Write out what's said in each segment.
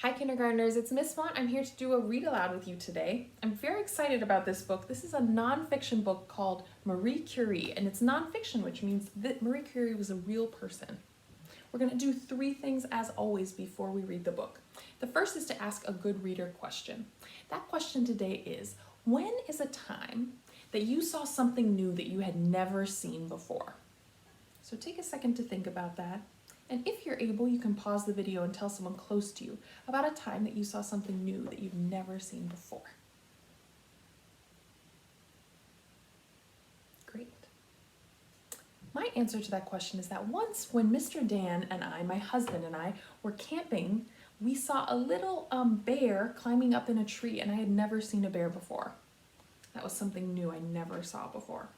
Hi kindergartners, it's Miss Font. I'm here to do a read aloud with you today. I'm very excited about this book. This is a nonfiction book called Marie Curie, and it's nonfiction, which means that Marie Curie was a real person. We're going to do 3 things as always before we read the book. The first is to ask a good reader question. That question today is, when is a time that you saw something new that you had never seen before? So take a second to think about that. And if you're able, you can pause the video and tell someone close to you about a time that you saw something new that you've never seen before. Great. My answer to that question is that once when Mr. Dan and I, my husband and I, were camping, we saw a little bear climbing up in a tree, and I had never seen a bear before. That was something new I never saw before.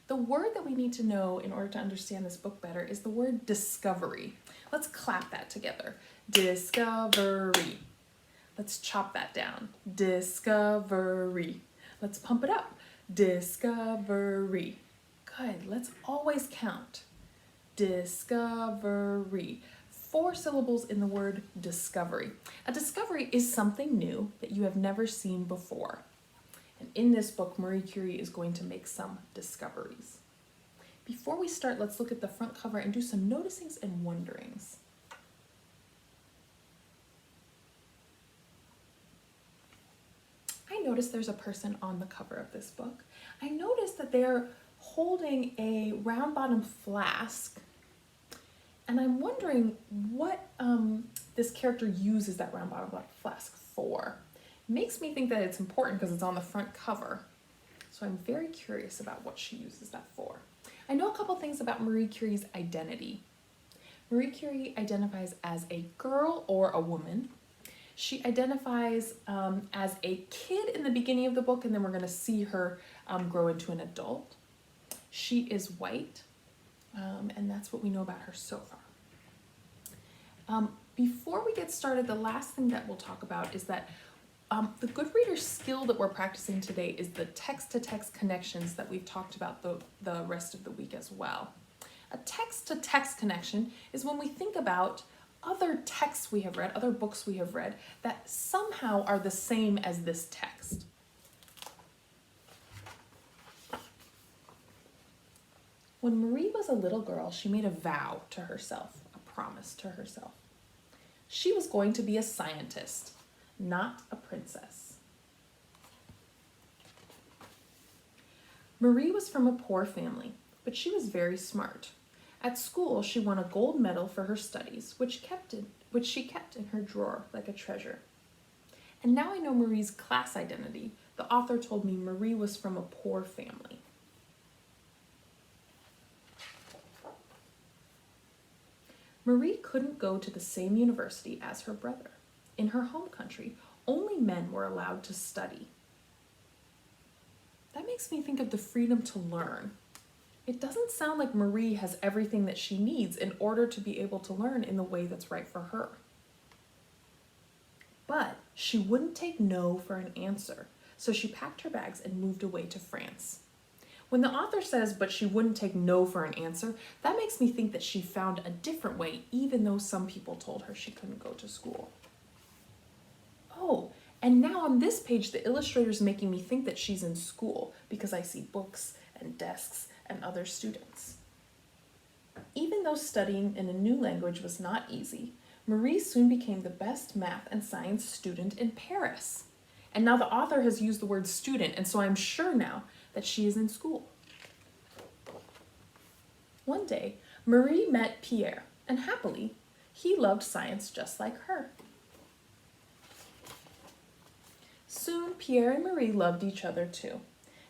The word that we need to know in order to understand this book better is the word discovery. Let's clap that together. Discovery. Let's chop that down. Discovery. Let's pump it up. Discovery. Good. Let's always count. Discovery. 4 syllables in the word discovery. A discovery is something new that you have never seen before. And in this book, Marie Curie is going to make some discoveries. Before we start, let's look at the front cover and do some noticings and wonderings. I noticed there's a person on the cover of this book. I noticed that they're holding a round-bottomed flask, and I'm wondering what this character uses that round-bottomed flask for. Makes me think that it's important because it's on the front cover. So I'm very curious about what she uses that for. I know a couple things about Marie Curie's identity. Marie Curie identifies as a girl or a woman. She identifies as a kid in the beginning of the book, and then we're going to see her grow into an adult. She is white, and that's what we know about her so far. Before we get started, the last thing that we'll talk about is that the good reader skill that we're practicing today is the text-to-text connections that we've talked about the rest of the week as well. A text-to-text connection is when we think about other texts we have read, other books we have read, that somehow are the same as this text. When Marie was a little girl, she made a vow to herself, a promise to herself. She was going to be a scientist, not a princess. Marie was from a poor family, but she was very smart. At school, she won a gold medal for her studies, which she kept in her drawer like a treasure. And now I know Marie's class identity. The author told me Marie was from a poor family. Marie couldn't go to the same university as her brother. In her home country, only men were allowed to study. That makes me think of the freedom to learn. It doesn't sound like Marie has everything that she needs in order to be able to learn in the way that's right for her. But she wouldn't take no for an answer, so she packed her bags and moved away to France. When the author says, but she wouldn't take no for an answer, that makes me think that she found a different way, even though some people told her she couldn't go to school. Oh, and now on this page, the illustrator's making me think that she's in school because I see books and desks and other students. Even though studying in a new language was not easy, Marie soon became the best math and science student in Paris. And now the author has used the word student, and so I'm sure now that she is in school. One day, Marie met Pierre, and happily, he loved science just like her. Soon, Pierre and Marie loved each other too.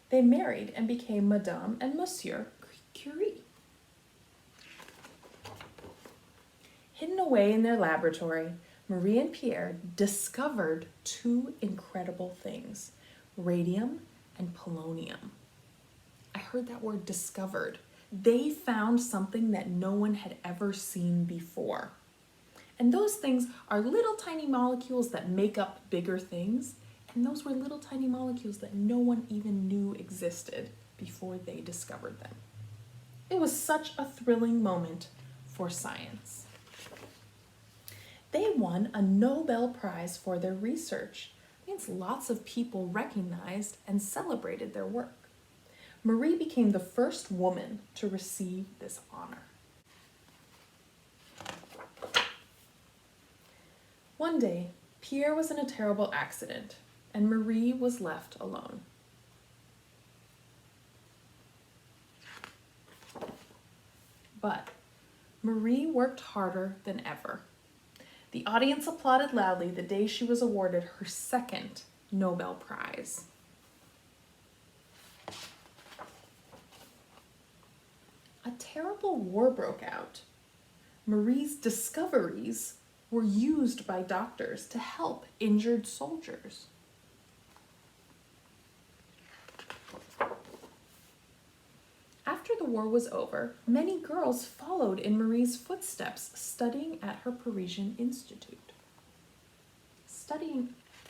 They married and became Madame and Monsieur Curie. Hidden away in their laboratory, Marie and Pierre discovered 2 incredible things, radium and polonium. I heard that word discovered. They found something that no one had ever seen before. And those things are little tiny molecules that make up bigger things. And those were little tiny molecules that no one even knew existed before they discovered them. It was such a thrilling moment for science. They won a Nobel Prize for their research. It means lots of people recognized and celebrated their work. Marie became the first woman to receive this honor. One day, Pierre was in a terrible accident, and Marie was left alone. But Marie worked harder than ever. The audience applauded loudly the day she was awarded her second Nobel Prize. A terrible war broke out. Marie's discoveries were used by doctors to help injured soldiers. After the war was over, many girls followed in Marie's footsteps, studying at her Parisian institute.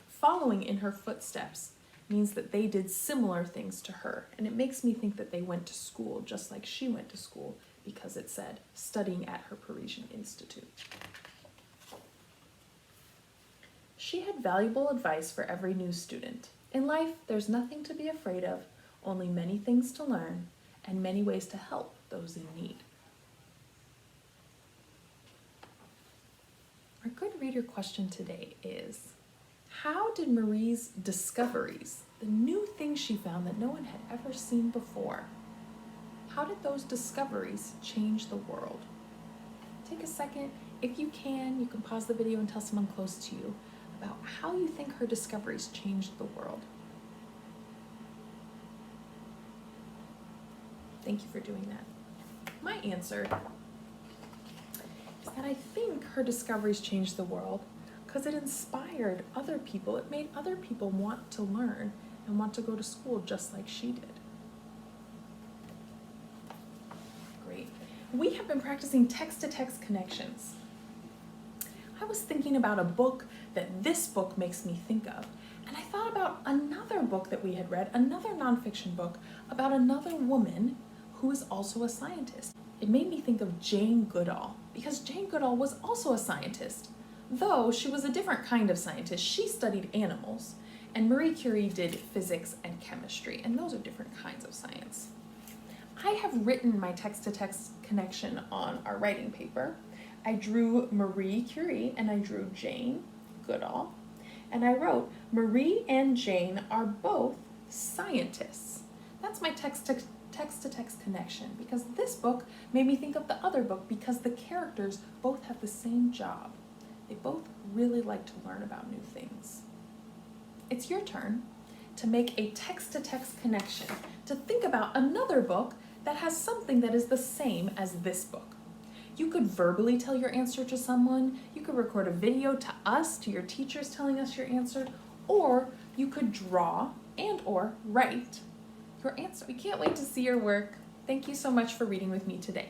Following in her footsteps means that they did similar things to her, and it makes me think that they went to school just like she went to school, because it said studying at her Parisian institute. She had valuable advice for every new student. In life, there's nothing to be afraid of, only many things to learn, and many ways to help those in need. Our good reader question today is, how did Marie's discoveries, the new things she found that no one had ever seen before, how did those discoveries change the world? Take a second. If you can pause the video and tell someone close to you about how you think her discoveries changed the world. Thank you for doing that. My answer is that I think her discoveries changed the world because it inspired other people. It made other people want to learn and want to go to school just like she did. Great. We have been practicing text-to-text connections. I was thinking about a book that this book makes me think of, and I thought about another book that we had read, another nonfiction book about another woman who is also a scientist. It made me think of Jane Goodall, because Jane Goodall was also a scientist, though she was a different kind of scientist. She studied animals, and Marie Curie did physics and chemistry, and those are different kinds of science. I have written my text-to-text connection on our writing paper. I drew Marie Curie and I drew Jane Goodall, and I wrote, Marie and Jane are both scientists. That's my text-to-text connection, because this book made me think of the other book because the characters both have the same job. They both really like to learn about new things. It's your turn to make a text-to-text connection, to think about another book that has something that is the same as this book. You could verbally tell your answer to someone, you could record a video to us, to your teachers telling us your answer, or you could draw and or write your answer. We can't wait to see your work. Thank you so much for reading with me today.